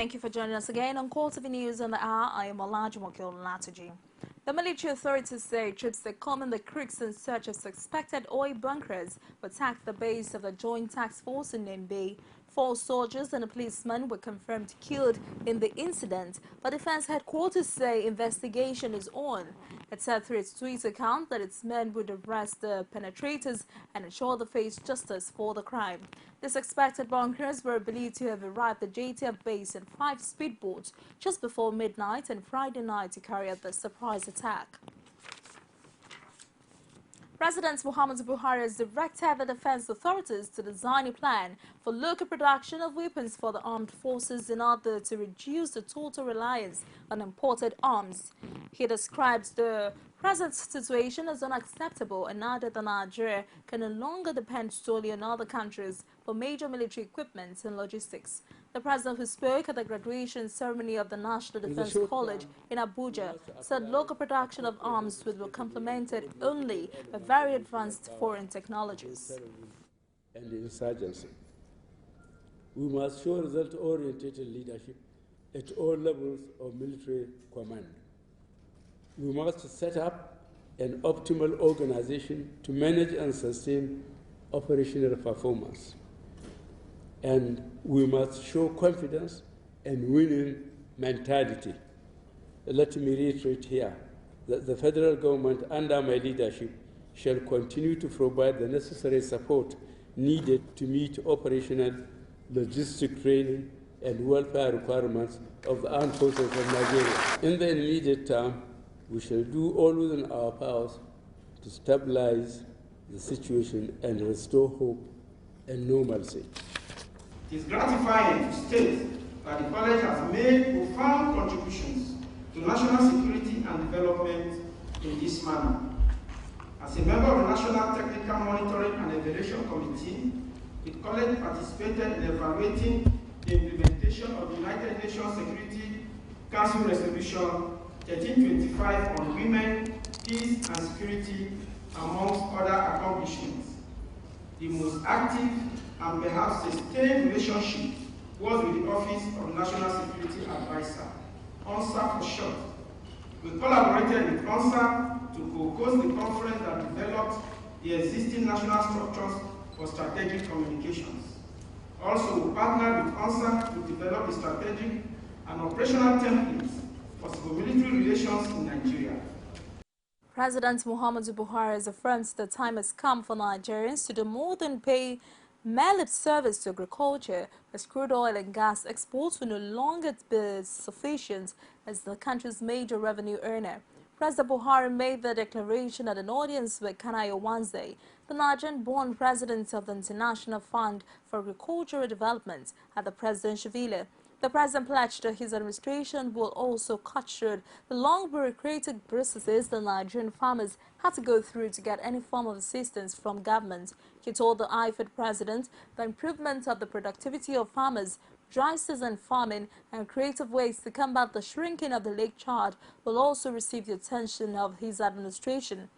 Thank you for joining us again on CoreTV News on the Hour. I am Olajumoke Latuji. The military authorities say troops that combed the creeks in search of suspected oil bunkers attacked the base of the Joint Task Force in Nimbe. 4 soldiers and a policeman were confirmed killed in the incident, but defense headquarters say investigation is on. It said through its Twitter account that its men would arrest the penetrators and ensure they face justice for the crime. The suspected bunkers were believed to have arrived at the JTF base in 5 speedboats just before midnight and Friday night to carry out the surprise attack. President Muhammad Buhari has directed the defense authorities to design a plan for local production of weapons for the armed forces in order to reduce the total reliance on imported arms. He described the present situation as unacceptable and added that Nigeria can no longer depend solely on other countries for major military equipment and logistics. The president, who spoke at the graduation ceremony of the National Defense College in Abuja, said local production of arms will be complemented only by very advanced foreign technologies. And insurgency. We must show result-oriented leadership at all levels of military command. We must set up an optimal organization to manage and sustain operational performance. And we must show confidence and winning mentality. Let me reiterate here that the federal government, under my leadership, shall continue to provide the necessary support needed to meet operational, logistic training, and welfare requirements of the armed forces of Nigeria. In the immediate term, we shall do all within our powers to stabilize the situation and restore hope and normalcy. It is gratifying to state that the college has made profound contributions to national security and development in this manner. As a member of the National Technical Monitoring and Evaluation Committee, the college participated in evaluating the implementation of the United Nations Security Council Resolution 1325 on women, peace and security, amongst other accomplishments. The most active and perhaps sustained relationship was with the Office of National Security Advisor, ONSA for short. We collaborated with ONSA to co-host the conference that developed the existing national structures for strategic communications. Also, we partnered with ONSA to develop the strategic and operational templates for civil military relations in Nigeria. President Muhammad Buhari has affirmed the time has come for Nigerians to do more than pay mere lip service to agriculture, as crude oil and gas exports will no longer be sufficient as the country's major revenue earner. President Buhari made the declaration at an audience with Kanayo Wednesday, the Nigerian-born president of the International Fund for Agricultural Development, at the presidential villa. The president pledged that his administration will also cut short the long bureaucratic processes the Nigerian farmers had to go through to get any form of assistance from government. He told the IFED president the improvement of the productivity of farmers, dry season farming, and creative ways to combat the shrinking of the lake chart will also receive the attention of his administration.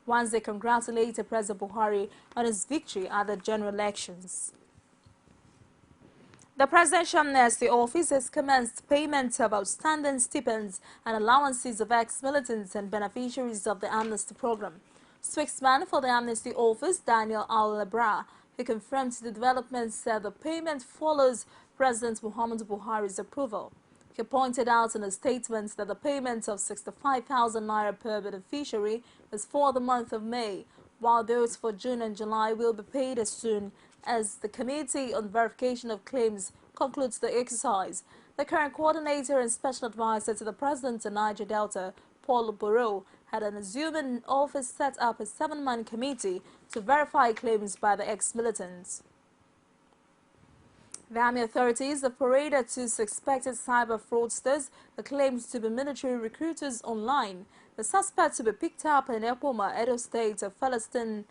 Once they congratulated President Buhari on his victory at the general elections. The Presidential Amnesty Office has commenced payment of outstanding stipends and allowances of ex-militants and beneficiaries of the amnesty program. Spokesman for the Amnesty Office, Daniel Al-Labra, who confirmed the development, said the payment follows President Muhammad Buhari's approval. He pointed out in a statement that the payment of 65,000 naira per beneficiary is for the month of May, while those for June and July will be paid as soon as the Committee on Verification of Claims concludes the exercise. The current coordinator and special advisor to the President of Niger Delta, Paul Borough, had an assuming office set up a 7-man committee to verify claims by the ex-militants. The army authorities have paraded 2 suspected cyber fraudsters who claimed to be military recruiters online. The suspects to be picked up in Epoma, Edo State, of Palestine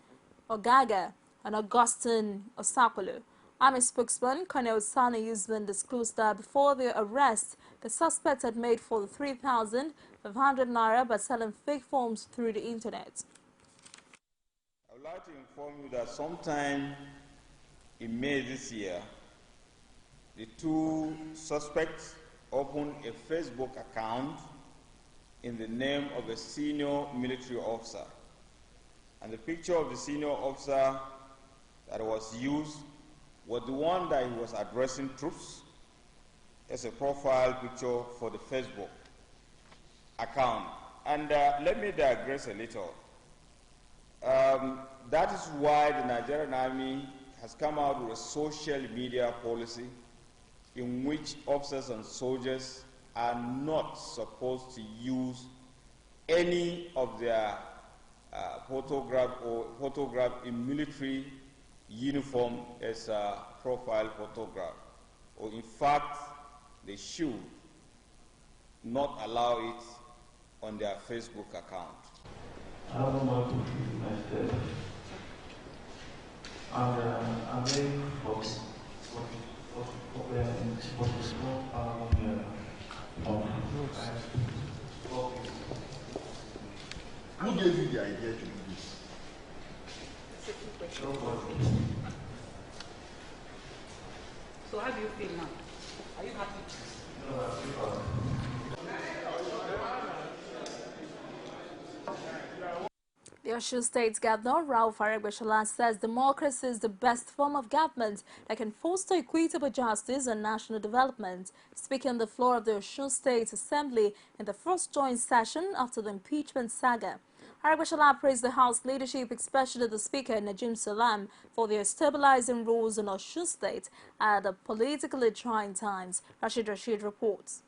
Ogaga and Augustine Osakolo. Army spokesman Colonel Sani Usman disclosed that before their arrest, the suspects had made for 3,500 naira by selling fake forms through the internet. I would like to inform you that sometime in May this year, the 2 suspects opened a Facebook account in the name of a senior military officer. And the picture of the senior officer that was used was the one that he was addressing troops as a profile picture for the Facebook account. And let me digress a little. That is why the Nigerian Army has come out with a social media policy in which officers and soldiers are not supposed to use any of their photograph in military uniform as a profile photograph. Or in fact, they should not allow it on their Facebook account. I don't know what to feel myself. And I'm very focused Who gave you the idea to do this? So how do you feel now? Are you happy? No, I feel The Osun State Governor Ralph Aregbesola says democracy is the best form of government that can foster equitable justice and national development. Speaking on the floor of the Osun State Assembly in the first joint session after the impeachment saga, Aregbesola praised the House leadership, especially the Speaker Najim Salam, for their stabilizing roles in Osun State at the politically trying times. Rashid reports.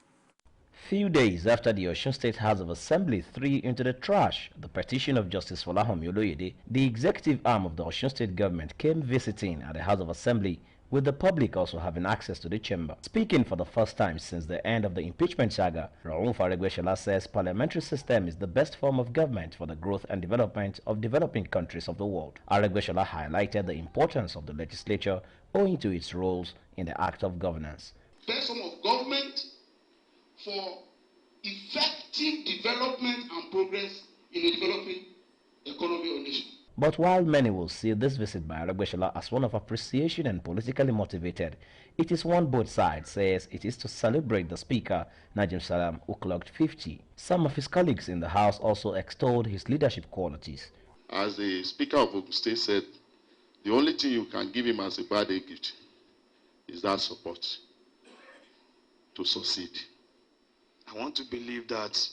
Few days after the Osun State House of Assembly threw into the trash the petition of Justice Folahomi Oloyede, the executive arm of the Osun State government came visiting at the House of Assembly, with the public also having access to the chamber. Speaking for the first time since the end of the impeachment saga, Rauf Aregbesola says parliamentary system is the best form of government for the growth and development of developing countries of the world. Aregbesola highlighted the importance of the legislature owing to its roles in the act of governance. Best form of government for effective development and progress in a developing economy or nation. But while many will see this visit by Aregbesola as one of appreciation and politically motivated, it is one both sides says it is to celebrate the Speaker, Najim Salam, who clocked 50. Some of his colleagues in the House also extolled his leadership qualities. As the Speaker of Ogun State said, the only thing you can give him as a birthday gift is that support to succeed. I want to believe that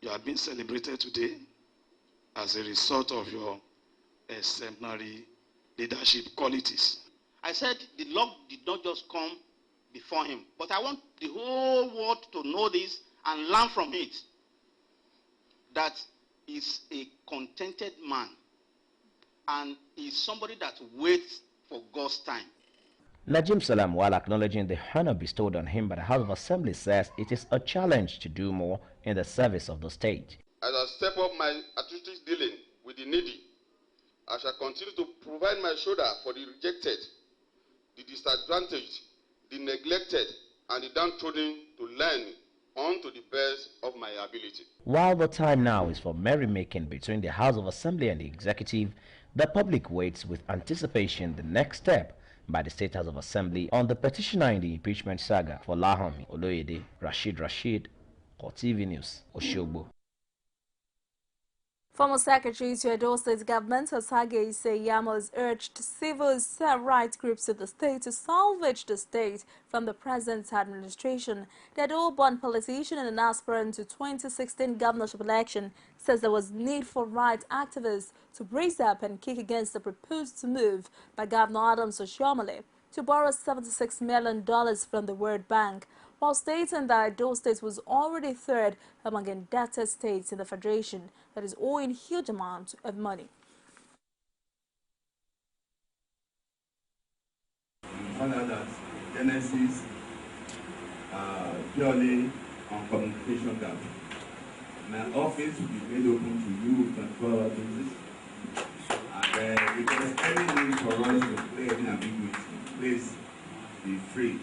you are being celebrated today as a result of your exemplary leadership qualities. I said the luck did not just come before him, but I want the whole world to know this and learn from it. That he's a contented man and he's somebody that waits for God's time. Najim Salam, while acknowledging the honor bestowed on him by the House of Assembly, says it is a challenge to do more in the service of the state. As I step up my activities dealing with the needy, I shall continue to provide my shoulder for the rejected, the disadvantaged, the neglected, and the downtrodden to learn on to the best of my ability. While the time now is for merrymaking between the House of Assembly and the Executive, the public waits with anticipation the next step by the State House of Assembly on the petitioner in the impeachment saga. For Folahomi Oloyede, Rashid, CoreTV News, Oshogbo. Former Secretary to Edo State Government Osage Iseyamo has urged civil rights groups in the state to salvage the state from the present administration. The Edo-born politician and an aspirant to 2016 governorship election says there was need for rights activists to brace up and kick against the proposed move by Governor Adams Oshiomhole to borrow $76 million from the World Bank, while stating that Edo State was already third among indebted states in the Federation that is owing huge amounts of money. We found out that Genesis purely on communication gap. My office will be made open to you 24 hours basis. And if there's any need for us to play any ambiguity, please be free.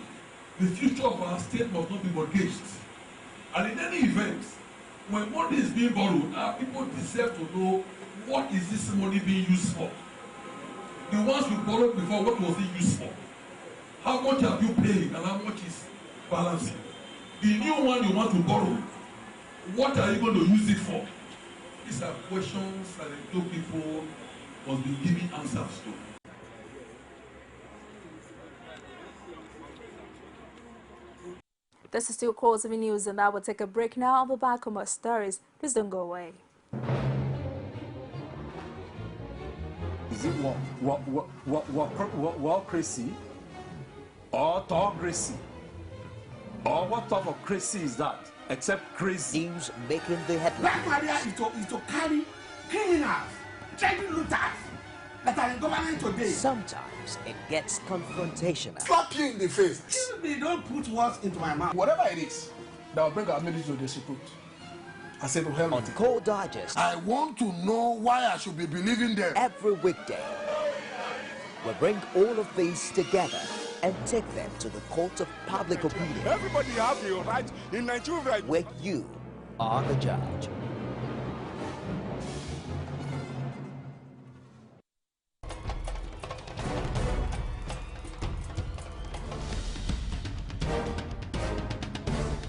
The future of our state must not be mortgaged. And in any event, when money is being borrowed, our people deserve to know what is this money being used for. The ones we borrowed before, what was it used for? How much have you paid and how much is balancing? The new one you want to borrow, what are you going to use it for? These are questions that the two people must be giving answers to. This is still CoreTV News, and I will take a break now. I'll be back with more stories. Please don't go away. Is it crazy or autocracy? Or what type of crazy is that? Except crazy. News making the headlines. Black Maria is to carry criminals, trading looters that are in government today. Sometimes it gets confrontational. Slap you in the face. Excuse me, don't put words into my mouth. Whatever it is that will bring our military to disrepute, I say to hell. On Core Digest, I want to know why I should be believing them. Every weekday, we'll bring all of these together and take them to the court of public opinion. Everybody have the right in Nigeria. Where you are the judge.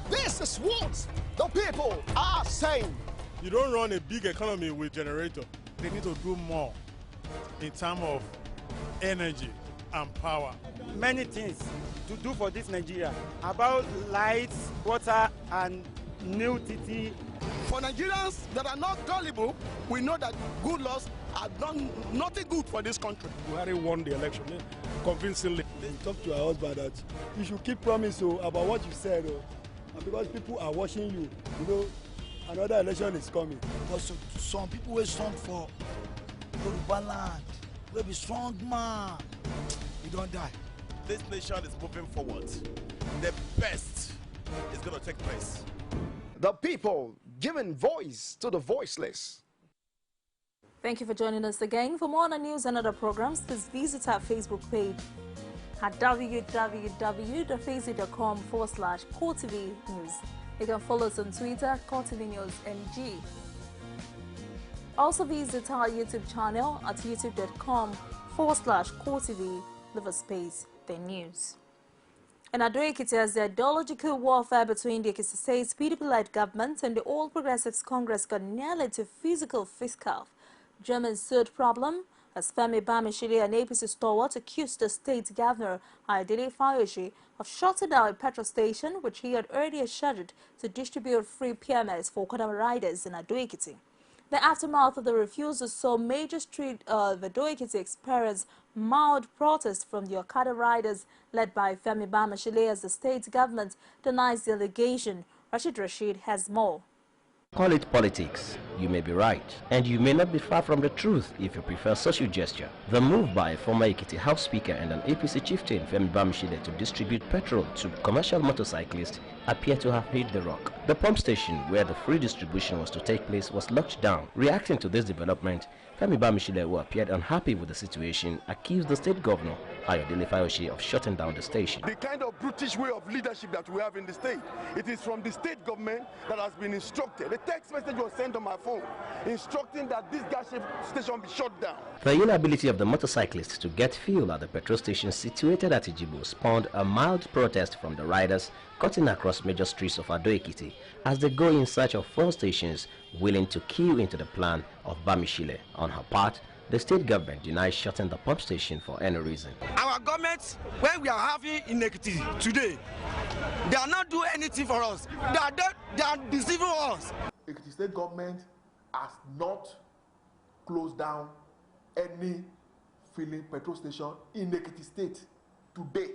This is what the people are saying. You don't run a big economy with generator. They need to do more in terms of energy and power. Many things to do for this Nigeria about lights, water, and new TT. For Nigerians that are not gullible, we know that good laws have done nothing good for this country. Buhari won the election convincingly. They talked to her husband that you should keep promise about what you said, and because people are watching you, you know, another election is coming. But some people will strong for Yoruba land. Will be strong man. You don't die. This nation is moving forward. The best is going to take place. The people giving voice to the voiceless. Thank you for joining us again. For more on the news and other programs, please visit our Facebook page at www.facebook.com/CoreTV News. You can follow us on Twitter, CoreTV News NG. Also visit our YouTube channel at youtube.com/CoreTV, leave a space, the news. In Ado-Ekiti, as the ideological warfare between the Ekiti State's PDP-led government and the All Progressives Congress got nearly to physical fisticuff, German suit problem, as Femi Bamishile, an APC stalwart, accused the state governor, Ayodele Fayose, of shutting down a petrol station which he had earlier scheduled to distribute free PMS for Okada riders in Ado-Ekiti. The aftermath of the refusal saw major street of Ado-Ekiti experience mild protest from the Okada riders led by Femi Bamishile as the state government denies the allegation. Rashid has more. Call it politics. You may be right, and you may not be far from the truth if you prefer social gesture. The move by a former Ekiti House Speaker and an APC chieftain, Femi Bamishile, to distribute petrol to commercial motorcyclists appear to have hit the rock. The pump station where the free distribution was to take place was locked down. Reacting to this development, Femi Bamishile, who appeared unhappy with the situation, accused the state governor, Ayodele Fayose, of shutting down the station. The kind of brutish way of leadership that we have in the state, it is from the state government that has been instructed. A text message was sent on my phone instructing that this gas station be shut down. The inability of the motorcyclists to get fuel at the petrol station situated at Ijibo spawned a mild protest from the riders cutting across major streets of Ado-Ekiti as they go in search of fuel stations willing to queue into the plan of Bamishile. On her part, the state government denies shutting the pump station for any reason. Our government, when we are having in Ekiti today, they are not doing anything for us. They are deceiving us. Ekiti state government has not closed down any filling petrol station in Ekiti state today.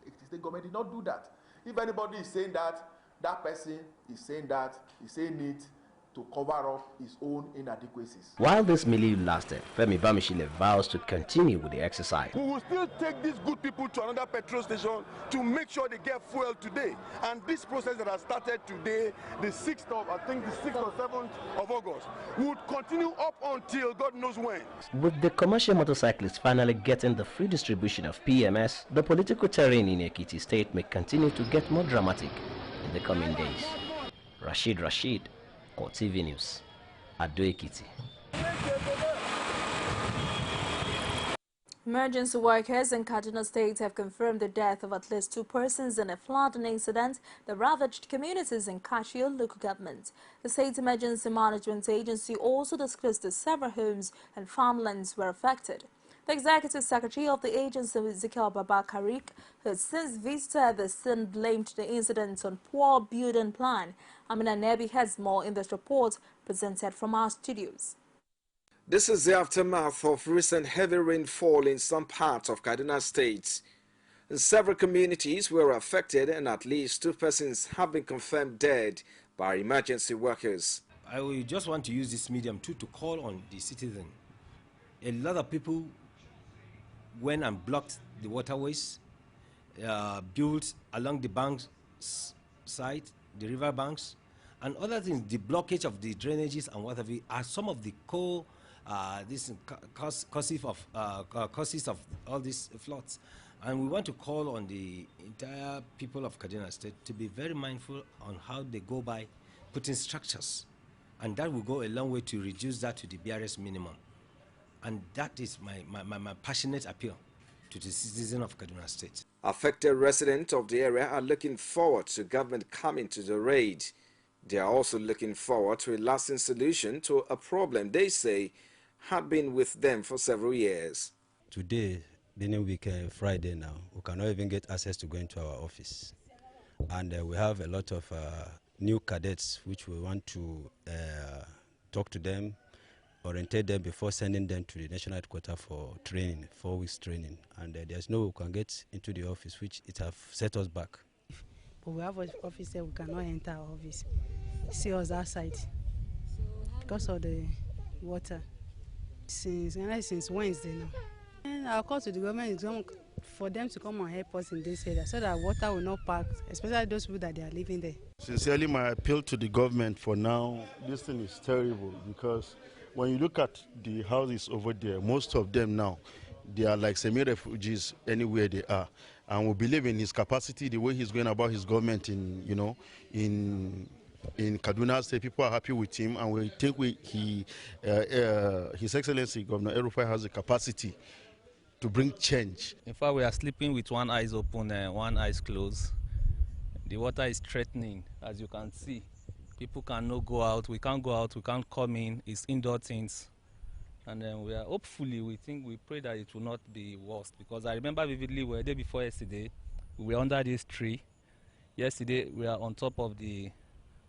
Ekiti state government did not do that. If anybody is saying that, that person is saying that, he's saying it to cover up his own inadequacies. While this milieu lasted, Femi Bamishile vows to continue with the exercise. We will still take these good people to another petrol station to make sure they get fuel today. And this process that has started today, the 6th of, I think the 6th or 7th of August, would continue up until God knows when. With the commercial motorcyclists finally getting the free distribution of PMS, the political terrain in Ekiti State may continue to get more dramatic in the coming days. Rashid, CoreTV News, Ado-Ekiti. Emergency workers in Kaduna State have confirmed the death of at least 2 persons in a flooding incident that ravaged communities in Kashio local government. The State Emergency Management Agency also disclosed that several homes and farmlands were affected. The Executive Secretary of the agency, Ezekiel Babakarik, who has since visited the scene, blamed the incident on poor building plan. Amina Nebi has more in this report presented from our studios. This is the aftermath of recent heavy rainfall in some parts of Kaduna State. Several communities were affected and at least 2 persons have been confirmed dead by emergency workers. I will just want to use this medium to call on the citizen. A lot of people went and blocked the waterways, built along the banks side, the river banks, and other things. The blockage of the drainages and whatever are some of the causes of all these floods. And we want to call on the entire people of Kaduna State to be very mindful on how they go by putting structures, and that will go a long way to reduce that to the barest minimum. And that is my passionate appeal to the citizens of Kaduna State. Affected residents of the area are looking forward to government coming to the raid. They are also looking forward to a lasting solution to a problem they say had been with them for several years. Today, being weekend, Friday now, we cannot even get access to go into our office. And we have a lot of new cadets which we want to talk to them, orientate them before sending them to the national headquarters for training, 4 weeks training. And there's no way we can get into the office, which it have set us back. But we have an office there, we cannot enter our office. See us outside because of the water. Since Wednesday now. And our call to the government is for them to come and help us in this area so that water will not pack, especially those people that they are living there. Sincerely, my appeal to the government for now, this thing is terrible because when you look at the houses over there, most of them now, they are like semi-refugees anywhere they are. And we believe in his capacity, the way he's going about his government in Kaduna State. People are happy with him, and we think His Excellency Governor El-Rufai has the capacity to bring change. In fact, we are sleeping with one eye open and one eye closed. The water is threatening, as you can see. People cannot go out. We can't go out. We can't come in. It's indoor things. And then we pray that it will not be worse. Because I remember vividly, we were there before yesterday. We were under this tree. Yesterday, we are on top of the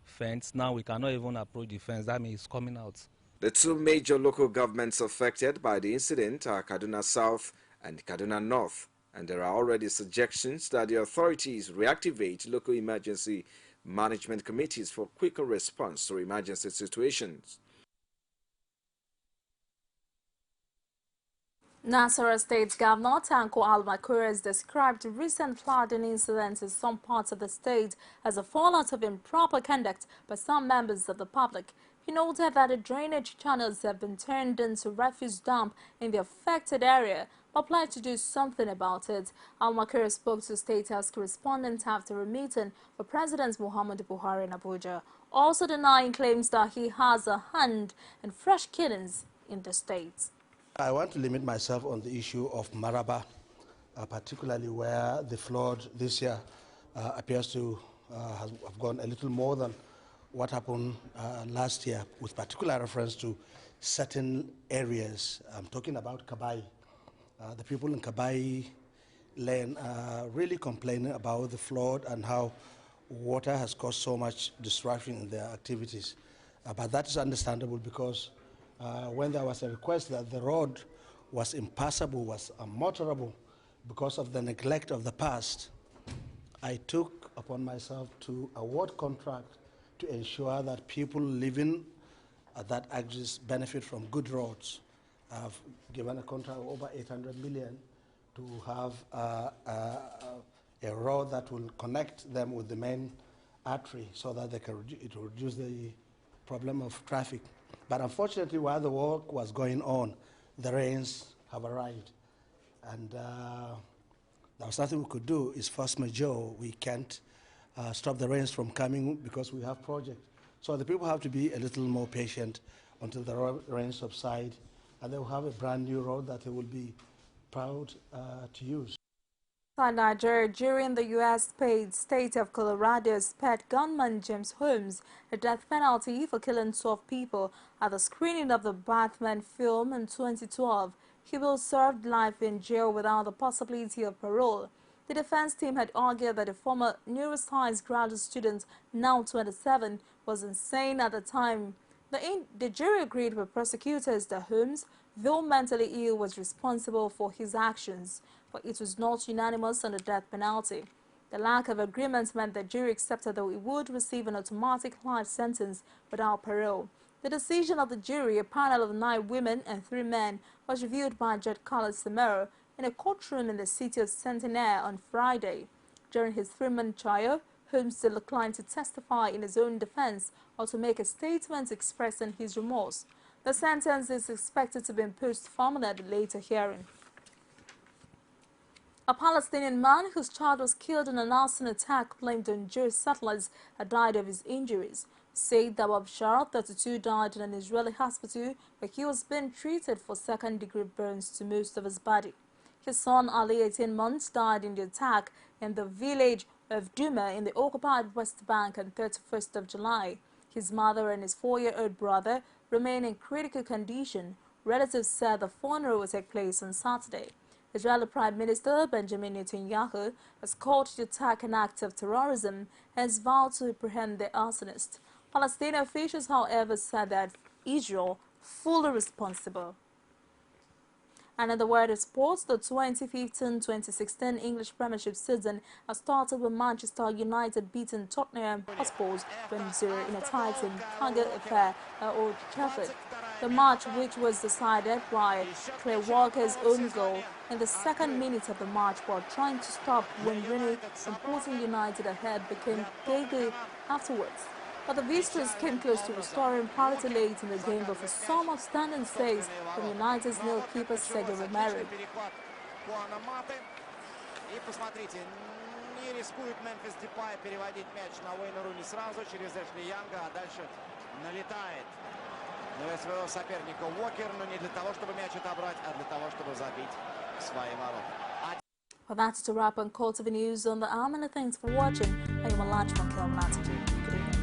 fence. Now we cannot even approach the fence. That means it's coming out. The 2 major local governments affected by the incident are Kaduna South and Kaduna North. And there are already suggestions that the authorities reactivate local emergency management committees for quicker response to emergency situations. Nasarawa State Governor Tanko Almakura has described recent flooding incidents in some parts of the state as a fallout of improper conduct by some members of the public. He noted that the drainage channels have been turned into refuse dump in the affected area, but pledged to do something about it. Almakura spoke to State House correspondent after a meeting with President Muhammadu Buhari in Abuja, also denying claims that he has a hand in fresh killings in the state. I want to limit myself on the issue of Maraba, particularly where the flood this year appears to have gone a little more than what happened last year, with particular reference to certain areas. I'm talking about Kabai. The people in Kabai Lane are really complaining about the flood and how water has caused so much disruption in their activities. But that is understandable because when there was a request that the road was impassable, was unmotorable because of the neglect of the past, I took upon myself to award contract to ensure that people living at that axis benefit from good roads. I've given a contract of over 800 million to have a road that will connect them with the main artery so that it will reduce the problem of traffic. But unfortunately, while the work was going on, the rains have arrived. And there was nothing we could do. It's force majeure. We can't stop the rains from coming because we have projects. So the people have to be a little more patient until the rains subside. And they will have a brand new road that they will be proud to use. Inside Nigeria, during the U.S.-paid state of Colorado spared gunman James Holmes the death penalty for killing 12 people at the screening of the Batman film in 2012. He will serve life in jail without the possibility of parole. The defense team had argued that the former neuroscience graduate student, now 27, was insane at the time. The jury agreed with prosecutors that Holmes, though mentally ill, was responsible for his actions, but it was not unanimous on the death penalty. The lack of agreement meant the jury accepted that he would receive an automatic life sentence without parole. The decision of the jury, a panel of 9 women and 3 men, was reviewed by Judge Carlos Samero in a courtroom in the city of Centenaire on Friday. During his 3-month trial, Holmes declined to testify in his own defense or to make a statement expressing his remorse. The sentence is expected to be imposed formally at a later hearing. A Palestinian man whose child was killed in an arson attack blamed on Jewish settlers had died of his injuries. Said Dabab Shah, 32, died in an Israeli hospital where he was being treated for second-degree burns to most of his body. His son, Ali, 18 months, died in the attack in the village of Duma in the occupied West Bank on 31st of July. His mother and his 4-year-old brother remain in critical condition. Relatives said the funeral will take place on Saturday. Israeli Prime Minister Benjamin Netanyahu has called the attack an act of terrorism and has vowed to apprehend the arsonist. Palestinian officials, however, said that Israel fully responsible. And in the world of sports, the 2015-2016 English Premiership season has started with Manchester United beating Tottenham Hotspur 1-0 in a tight and target affair at Old Trafford. The match, which was decided by Clay Walker's own goal in the 2nd minute of the match while trying to stop Wayne Rooney from putting United ahead, became gay afterwards. But the visitors came close to restoring parity late in the game with some outstanding saves from United's goalkeeper Sergio Romero. Не рискует Мемфис Депай переводить мяч на Уэйна Руни сразу через Эшли Янга, а дальше налетает на своего соперника Уокер, но не для того, чтобы мяч отобрать, а для того, чтобы забить свои ворота. Well, that's a wrap on CoreTV News on the arm, and thanks for watching. I'm Malachi from Good evening.